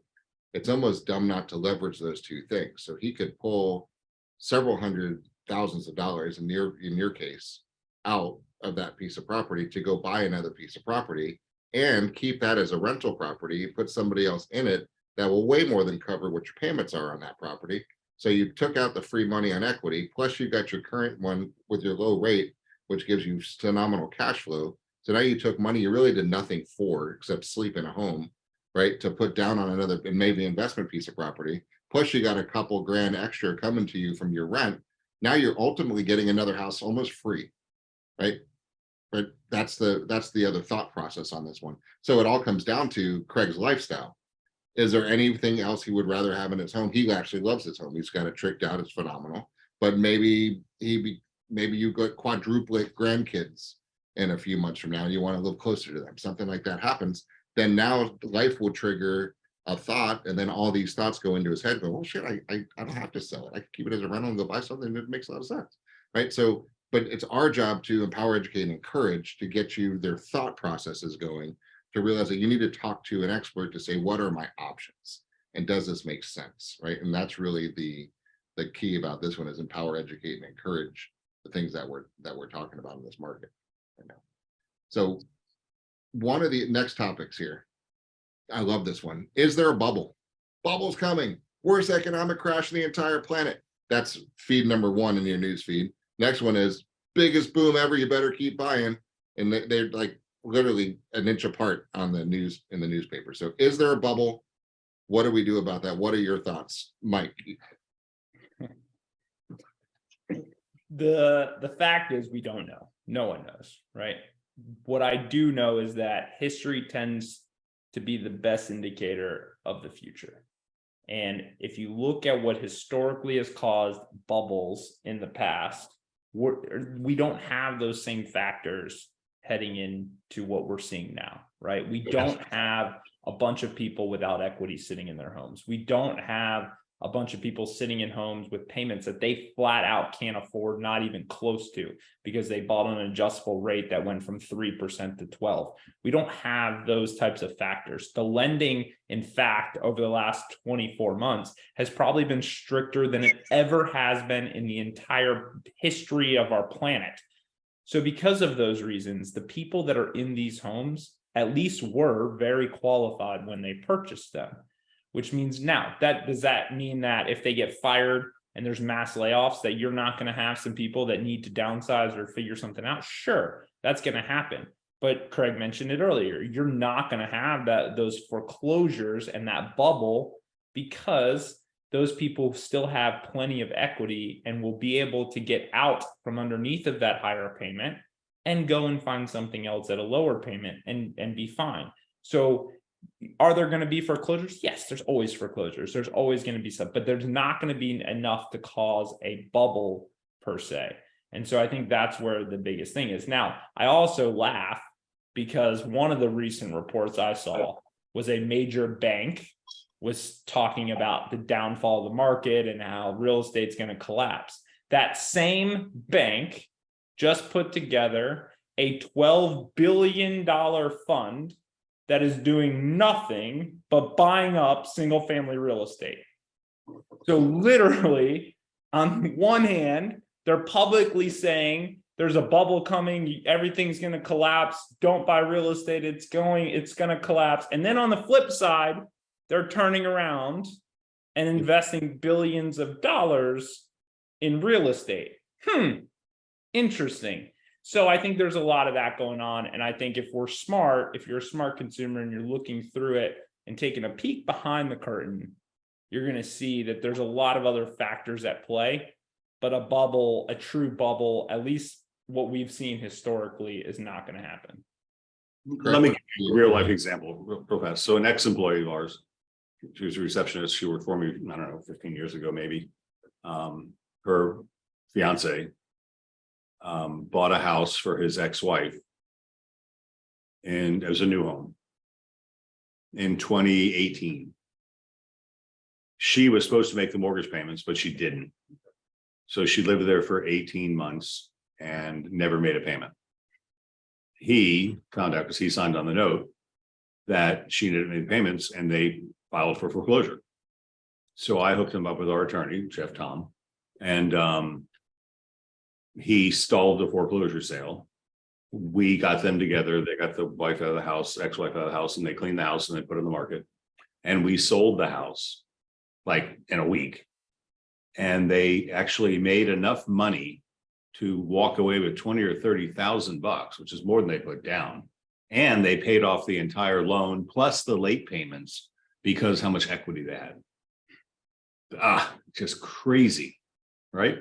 It's almost dumb not to leverage those two things. So he could pull several hundred thousands of dollars in your case out of that piece of property to go buy another piece of property and keep that as a rental property, put somebody else in it that will way more than cover what your payments are on that property. So you took out the free money on equity, plus you got your current one with your low rate, which gives you phenomenal cash flow. So now you took money you really did nothing for except sleep in a home, right? To put down on another and maybe investment piece of property. Plus you got a couple grand extra coming to you from your rent. Now you're ultimately getting another house almost free, right? But that's the other thought process on this one. So it all comes down to Craig's lifestyle. Is there anything else he would rather have in his home? He actually loves his home. He's got it tricked out. It's phenomenal. But maybe you got quadruplet grandkids in a few months from now. You want to live closer to them. Something like that happens. Then now life will trigger a thought, and then all these thoughts go into his head. Go, well, shit, I don't have to sell it. I can keep it as a rental and go buy something that makes a lot of sense, right? So, but it's our job to empower, educate, and encourage to get you their thought processes going, to realize that you need to talk to an expert to say, what are my options? And does this make sense, right? And that's really the key about this one, is empower, educate, and encourage the things that we're talking about in this market right now. So one of the next topics here, I love this one. Is there a bubble? Bubble's coming. Worst economic crash in the entire planet. That's feed number one in your news feed. Next one is biggest boom ever. You better keep buying. And they're like literally an inch apart on the news in the newspaper. So is there a bubble? What do we do about that? What are your thoughts, Mike? The fact is, we don't know. No one knows, right? What I do know is that history tends to be the best indicator of the future. And if you look at what historically has caused bubbles in the past, we don't have those same factors heading into what we're seeing now, right? We don't have a bunch of people without equity sitting in their homes. We don't have a bunch of people sitting in homes with payments that they flat out can't afford, not even close to, because they bought an adjustable rate that went from 3% to 12%. We don't have those types of factors. The lending, in fact, over the last 24 months has probably been stricter than it ever has been in the entire history of our planet. So because of those reasons, the people that are in these homes at least were very qualified when they purchased them. Which means now does that mean that if they get fired and there's mass layoffs, that you're not going to have some people that need to downsize or figure something out? Sure, that's going to happen. But Craig mentioned it earlier. You're not going to have those foreclosures and that bubble, because those people still have plenty of equity and will be able to get out from underneath of that higher payment and go and find something else at a lower payment and be fine. So are there going to be foreclosures? Yes, there's always foreclosures. There's always going to be some, but there's not going to be enough to cause a bubble per se. And so I think that's where the biggest thing is. Now, I also laugh because one of the recent reports I saw was a major bank was talking about the downfall of the market and how real estate's going to collapse. That same bank just put together a $12 billion fund that is doing nothing but buying up single family real estate. So literally, on one hand, they're publicly saying there's a bubble coming, everything's going to collapse, don't buy real estate, it's going to collapse. And then on the flip side, they're turning around and investing billions of dollars in real estate. Interesting. So I think there's a lot of that going on. And I think if we're smart, if you're a smart consumer and you're looking through it and taking a peek behind the curtain, you're going to see that there's a lot of other factors at play, but a bubble, a true bubble, at least what we've seen historically, is not going to happen. Let me give you a real life example real fast. So an ex-employee of ours, she was a receptionist. She worked for me, I don't know, 15 years ago, maybe. Her fiance bought a house for his ex-wife, and it was a new home in 2018. She was supposed to make the mortgage payments, but she didn't. So she lived there for 18 months and never made a payment. He found out, because he signed on the note, that she didn't make payments, and they filed for foreclosure. So I hooked him up with our attorney, Jeff Tom, and he stalled the foreclosure sale. We got them together. They got the wife out of the house, ex-wife out of the house, and they cleaned the house and they put it in the market. And we sold the house like in a week. And they actually made enough money to walk away with 20 or 30,000 bucks, which is more than they put down. And they paid off the entire loan plus the late payments because how much equity they had. Just crazy, right?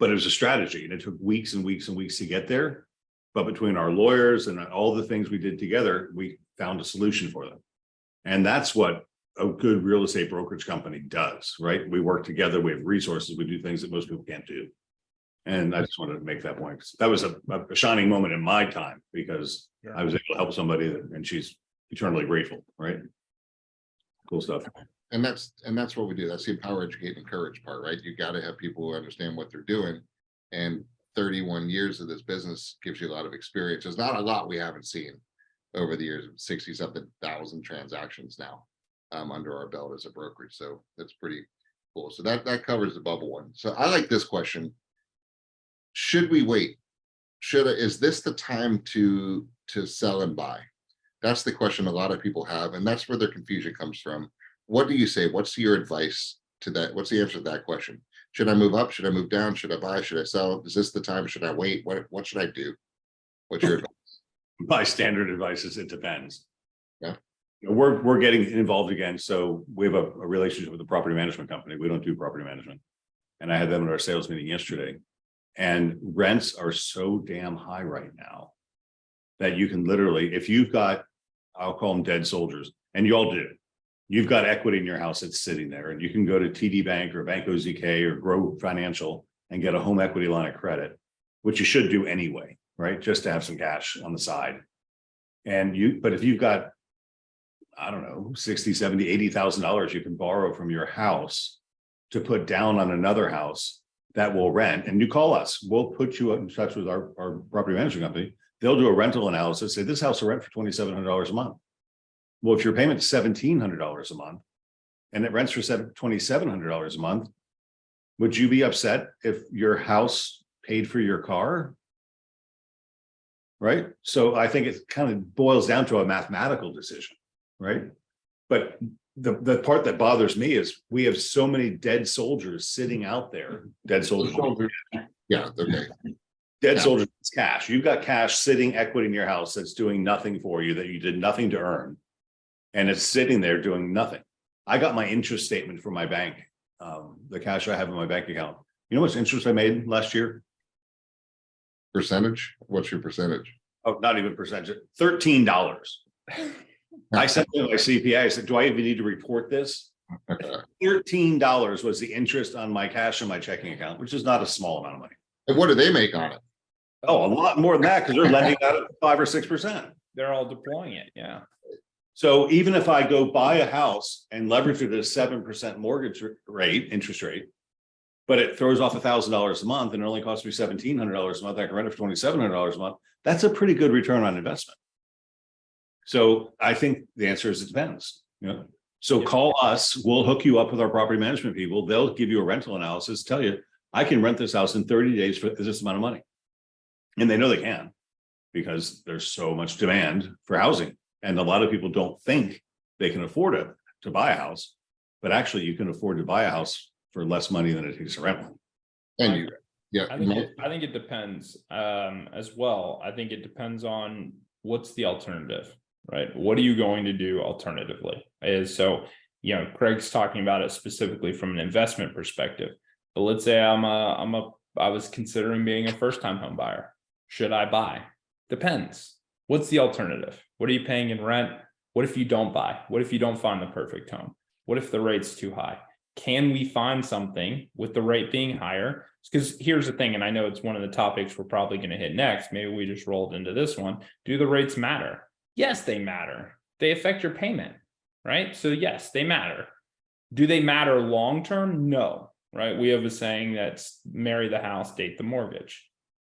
But it was a strategy, and it took weeks and weeks and weeks to get there. But between our lawyers and all the things we did together, we found a solution for them. And that's what a good real estate brokerage company does, right? We work together, we have resources, we do things that most people can't do. And I just wanted to make that point. That was a shining moment in my time, because I was able to help somebody, and she's eternally grateful, right? Cool stuff. And that's what we do. That's the empower, educate, and encourage part, right? You got to have people who understand what they're doing. And 31 years of this business gives you a lot of experience. There's not a lot we haven't seen over the years, 60-something thousand transactions now under our belt as a brokerage. So that's pretty cool. So that covers the bubble one. So I like this question. Should we wait? Is this the time to sell and buy? That's the question a lot of people have, and that's where their confusion comes from. What do you say? What's your advice to that? What's the answer to that question? Should I move up? Should I move down? Should I buy? Should I sell? Is this the time? Should I wait? What should I do? What's your advice? My standard advice is it depends. Yeah. We're getting involved again. So we have a relationship with the property management company. We don't do property management. And I had them at our sales meeting yesterday. And rents are so damn high right now that you can literally, if you've got, I'll call them dead soldiers, and you all do. You've got equity in your house that's sitting there, and you can go to TD Bank or Bank OZK or Grow Financial and get a home equity line of credit, which you should do anyway, right? Just to have some cash on the side. But if you've got, I don't know, $60,000, $70,000, $80,000 you can borrow from your house to put down on another house that will rent, and you call us, we'll put you in touch with our property management company. They'll do a rental analysis, say this house will rent for $2,700 a month. Well, if your payment is $1,700 a month and it rents for $2,700 a month, would you be upset if your house paid for your car? Right? So I think it kind of boils down to a mathematical decision, right? But the part that bothers me is we have so many dead soldiers sitting out there, dead soldiers. Yeah, okay. Dead Yeah. soldiers, it's cash. You've got cash sitting equity in your house that's doing nothing for you, that you did nothing to earn. And it's sitting there doing nothing. I got my interest statement from my bank, the cash I have in my bank account. You know how much interest I made last year? Percentage? What's your percentage? Oh, not even percentage, $13. I said to my CPA, I said, do I even need to report this? $13 was the interest on my cash in my checking account, which is not a small amount of money. And what do they make on it? Oh, a lot more than that, because they're lending out at 5 or 6%. They're all deploying it. Yeah. So even if I go buy a house and leverage it at a 7% mortgage rate, interest rate, but it throws off $1,000 a month and it only costs me $1,700 a month, I can rent it for $2,700 a month. That's a pretty good return on investment. So I think the answer is it depends. You know, so call us, we'll hook you up with our property management people. They'll give you a rental analysis, tell you, I can rent this house in 30 days for this amount of money. And they know they can, because there's so much demand for housing. And a lot of people don't think they can afford it to buy a house, but actually you can afford to buy a house for less money than it takes to rent one. And you, yeah. I think it depends as well. I think it depends on what's the alternative, right? What are you going to do alternatively? So, Craig's talking about it specifically from an investment perspective. But let's say I was considering being a first-time home buyer. Should I buy? Depends. What's the alternative? What are you paying in rent? What if you don't buy? What if you don't find the perfect home? What if the rate's too high? Can we find something with the rate being higher? Because here's the thing, and I know it's one of the topics we're probably going to hit next. Maybe we just rolled into this one. Do the rates matter? Yes, they matter. They affect your payment, right? So yes, they matter. Do they matter long-term? No, right? We have a saying that's marry the house, date the mortgage.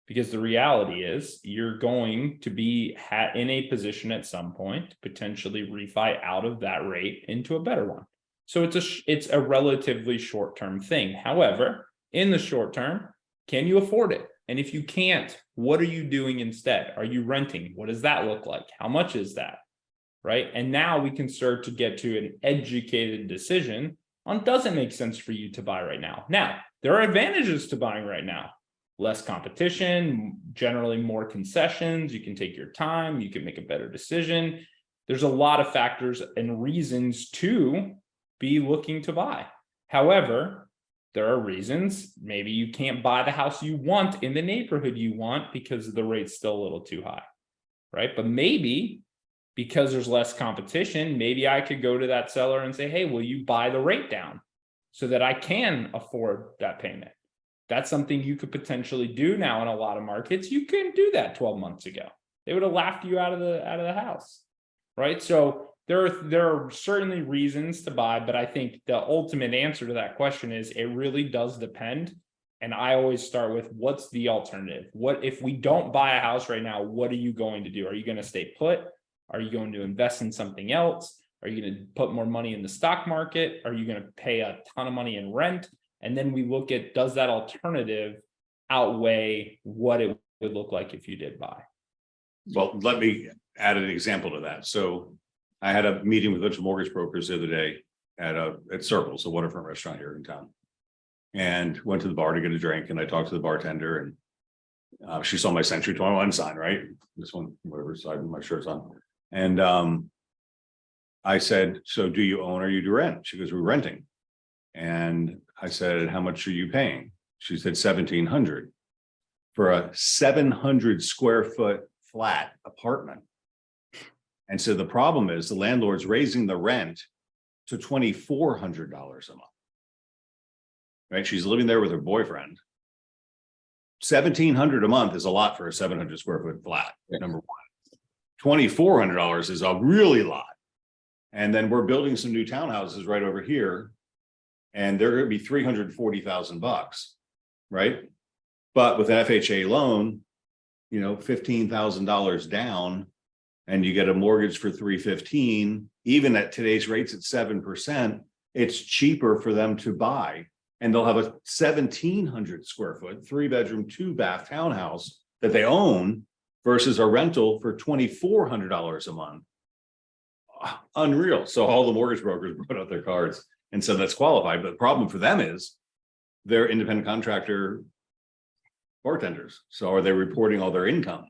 Because the reality is you're going to be in a position at some point to potentially refi out of that rate into a better one. So it's a relatively short-term thing. However, in the short term, can you afford it? And if you can't, what are you doing instead? Are you renting? What does that look like? How much is that? Right? And now we can start to get to an educated decision on, does it make sense for you to buy right now? Now, there are advantages to buying right now. Less competition, generally more concessions. You can take your time. You can make a better decision. There's a lot of factors and reasons to be looking to buy. However, there are reasons maybe you can't buy the house you want in the neighborhood you want because the rate's still a little too high, right? But maybe because there's less competition, maybe I could go to that seller and say, hey, will you buy the rate down so that I can afford that payment? That's something you could potentially do now in a lot of markets. You couldn't do that 12 months ago. They would have laughed you out of the house, right? So there are certainly reasons to buy, but I think the ultimate answer to that question is it really does depend. And I always start with, what's the alternative? What if we don't buy a house right now? What are you going to do? Are you going to stay put? Are you going to invest in something else? Are you going to put more money in the stock market? Are you going to pay a ton of money in rent? And then we look at, does that alternative outweigh what it would look like if you did buy? Well, let me add an example to that. So I had a meeting with a bunch of mortgage brokers the other day at Circles, a waterfront restaurant here in town, and went to the bar to get a drink. And I talked to the bartender, and she saw my Century 21 sign, right? This one, whatever side my shirt's on. And I said, so do you own or you do rent? She goes, we're renting. And I said, how much are you paying? She said, $1,700 for a 700 square foot flat apartment. And so the problem is the landlord's raising the rent to $2,400 a month. Right? She's living there with her boyfriend. $1,700 a month is a lot for a 700 square foot flat. Number one. $2,400 is a really lot. And then we're building some new townhouses right over here. and they're going to be $340,000, right? But with an FHA loan, you know, $15,000 down, and you get a mortgage for $315,000, even at today's rates at 7%, it's cheaper for them to buy. And they'll have a 1,700 square foot, 3-bedroom, 2-bath townhouse that they own versus a rental for $2,400 a month. Unreal. So all the mortgage brokers put out their cards and said that's qualified. But the problem for them is they're independent contractor bartenders. So are they reporting all their income?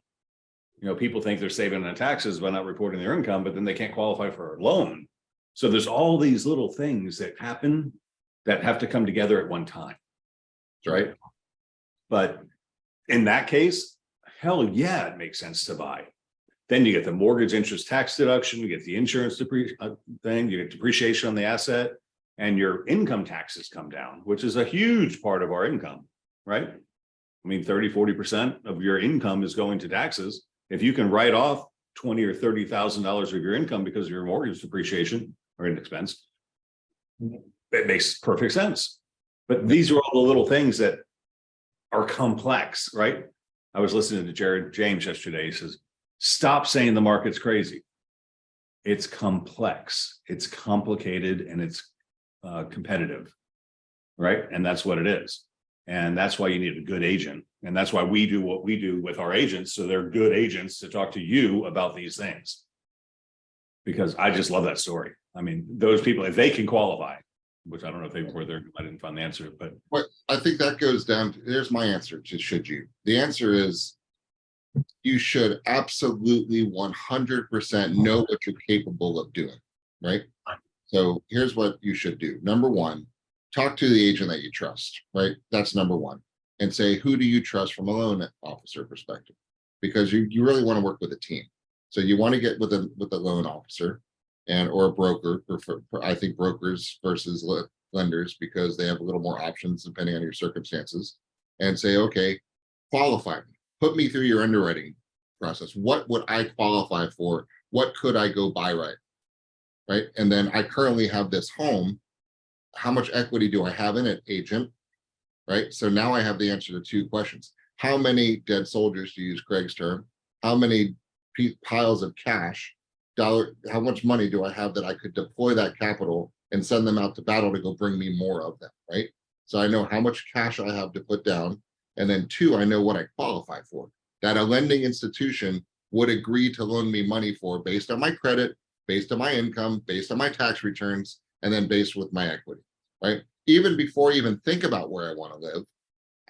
You know, people think they're saving on taxes by not reporting their income, but then they can't qualify for a loan. So there's all these little things that happen that have to come together at one time, right? But in that case, hell yeah, it makes sense to buy. Then you get the mortgage interest tax deduction, you get the insurance thing, you get depreciation on the asset, and your income taxes come down, which is a huge part of our income, right? I mean, 30–40% of your income is going to taxes. If you can write off $20,000 or $30,000 of your income because of your mortgage depreciation or an expense, it makes perfect sense. But these are all the little things that are complex, right? I was listening to Jared James yesterday. He says, stop saying the market's crazy. It's complex, it's complicated, and it's competitive, right? And that's what it is. And that's why you need a good agent. And that's why we do what we do with our agents. So they're good agents to talk to you about these things. Because I just love that story. I mean, those people, if they can qualify, which I don't know if they were there, I didn't find the answer, but. Well, I think that goes down to, here's my answer to should you. The answer is you should absolutely 100% know what you're capable of doing, right? So here's what you should do. Number one, talk to the agent that you trust, right? That's number one. And say, who do you trust from a loan officer perspective? Because you really want to work with a team. So you want to get with a loan officer or a broker. I think brokers versus lenders, because they have a little more options depending on your circumstances, and say, okay, qualify me. Put me through your underwriting process. What would I qualify for? What could I go buy right? And then I currently have this home. How much equity do I have in it, agent? Right? So now I have the answer to two questions. How many dead soldiers, to use Craig's term? How many piles of cash, how much money do I have that I could deploy that capital and send them out to battle to go bring me more of them, right? So I know how much cash I have to put down. And then two, I know what I qualify for, that a lending institution would agree to loan me money for based on my credit, based on my income, based on my tax returns, and then based with my equity, right? Even before I even think about where I want to live,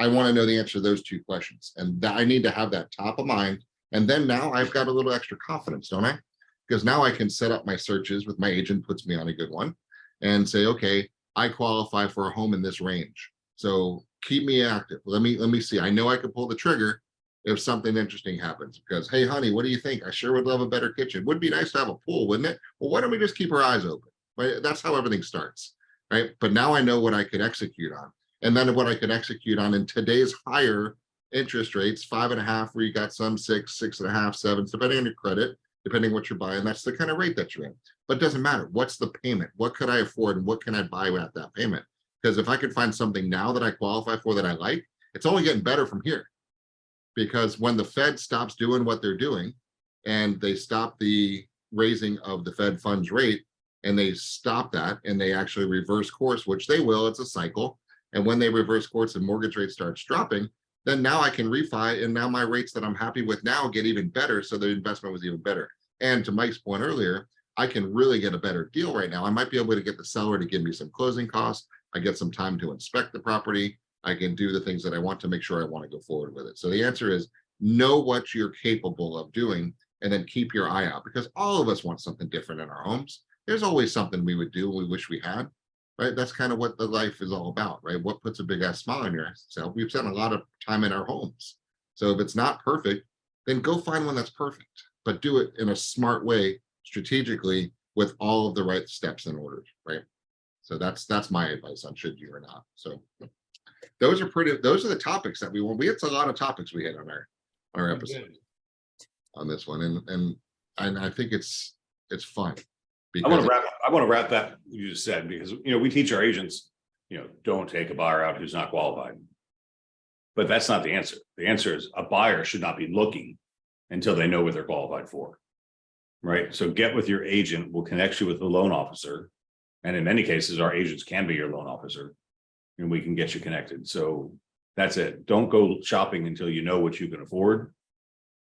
I want to know the answer to those two questions. And I need to have that top of mind. And then now I've got a little extra confidence, don't I? Because now I can set up my searches with my agent, puts me on a good one, and say, okay, I qualify for a home in this range. So keep me active. Let me see. I know I could pull the trigger if something interesting happens, because, hey, honey, what do you think? I sure would love a better kitchen. Would be nice to have a pool, wouldn't it? Well, why don't we just keep our eyes open? Right? That's how everything starts, right? But now I know what I could execute on. And then what I could execute on in today's higher interest rates, 5.5, where you got some 6, 6.5, 7s, depending on your credit, depending what you're buying. That's the kind of rate that you're in. But it doesn't matter. What's the payment? What could I afford? And what can I buy at that payment? Because if I could find something now that I qualify for that I like, it's only getting better from here. Because when the Fed stops doing what they're doing and they stop the raising of the Fed funds rate, and they stop that and they actually reverse course, which they will, it's a cycle. And when they reverse course and mortgage rate starts dropping, then now I can refi, and now my rates that I'm happy with now get even better. So the investment was even better. And to Mike's point earlier, I can really get a better deal right now. I might be able to get the seller to give me some closing costs. I get some time to inspect the property. I can do the things that I want to make sure I want to go forward with it. So the answer is know what you're capable of doing, and then keep your eye out, because all of us want something different in our homes. There's always something we would do we wish we had, right? That's kind of what the life is all about, right? What puts a big ass smile on your self? We've spent a lot of time in our homes. So if it's not perfect, then go find one that's perfect, but do it in a smart way, strategically, with all of the right steps in order, right? So that's my advice on should you or not. So those are the topics that we had a lot of topics we had on our episode on this one. And I think it's fun. I want to wrap that you just said, because we teach our agents, don't take a buyer out who's not qualified. But that's not the answer. The answer is a buyer should not be looking until they know what they're qualified for. Right? So get with your agent, we'll connect you with the loan officer. And in many cases, our agents can be your loan officer and we can get you connected. So that's it. Don't go shopping until you know what you can afford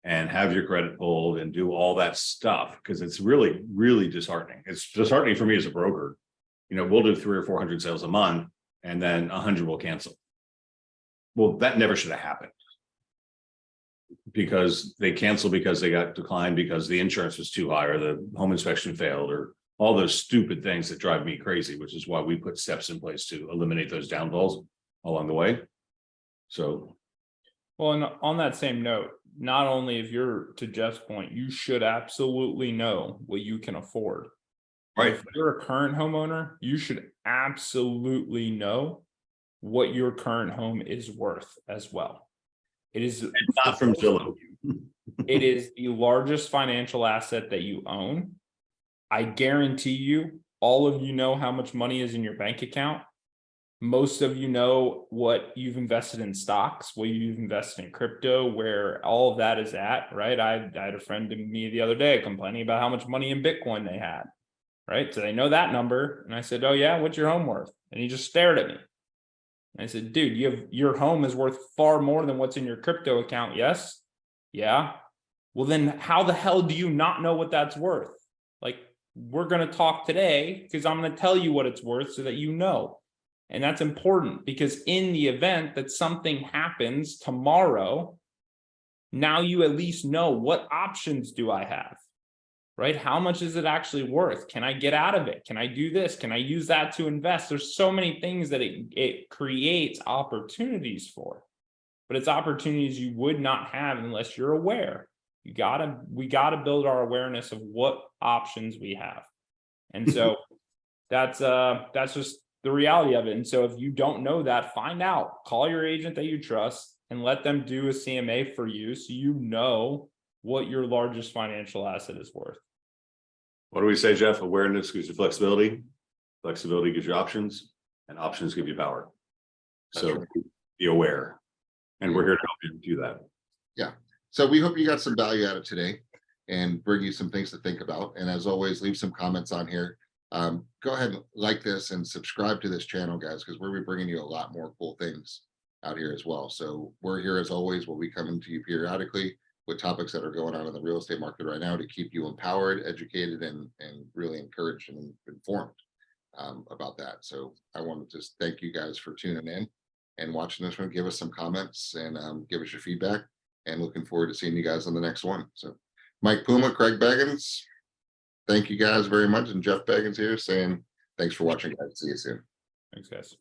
and have your credit pulled and do all that stuff, because it's really, really disheartening. It's disheartening for me as a broker. We'll do 300 or 400 sales a month and then 100 will cancel. Well, that never should have happened, because they cancel because they got declined because the insurance was too high or the home inspection failed or all those stupid things that drive me crazy, which is why we put steps in place to eliminate those downfalls along the way. So, well, and on that same note, not only if you're, to Jeff's point, you should absolutely know what you can afford. right. If you're a current homeowner, you should absolutely know what your current home is worth as well. It is Not from Zillow. it is the largest financial asset that you own. I guarantee you, all of you know how much money is in your bank account. Most of you know what you've invested in stocks, what you've invested in crypto, where all of that is at, right? I had a friend to me the other day complaining about how much money in Bitcoin they had, right? So they know that number. And I said, oh yeah, what's your home worth? And he just stared at me. And I said, dude, your home is worth far more than what's in your crypto account. Yes. Yeah. Well, then how the hell do you not know what that's worth? Like, we're going to talk today because I'm going to tell you what it's worth so that you know. And that's important, because in the event that something happens tomorrow, now you at least know, what options do I have, right? How much is it actually worth? Can I get out of it? Can I do this? Can I use that to invest? There's so many things that it creates opportunities for, but it's opportunities you would not have unless you're aware. We gotta build our awareness of what options we have. And so that's just the reality of it. And so if you don't know that, find out, call your agent that you trust and let them do a CMA for you, so you know what your largest financial asset is worth. What do we say, Jeff? Awareness gives you flexibility, flexibility gives you options, and options give you power. So be aware, and we're here to help you do that. Yeah. So we hope you got some value out of today and bring you some things to think about. And as always, leave some comments on here. Go ahead and like this and subscribe to this channel, guys, because we'll be bringing you a lot more cool things out here as well. So we're here as always. We'll be coming to you periodically with topics that are going on in the real estate market right now to keep you empowered, educated, and really encouraged and informed about that. So I want to just thank you guys for tuning in and watching this one. Give us some comments and give us your feedback, and looking forward to seeing you guys on the next one. So Mike Puma, Craig Beggins, thank you guys very much. And Jeff Beggins here saying thanks for watching, guys. See you soon. Thanks, guys.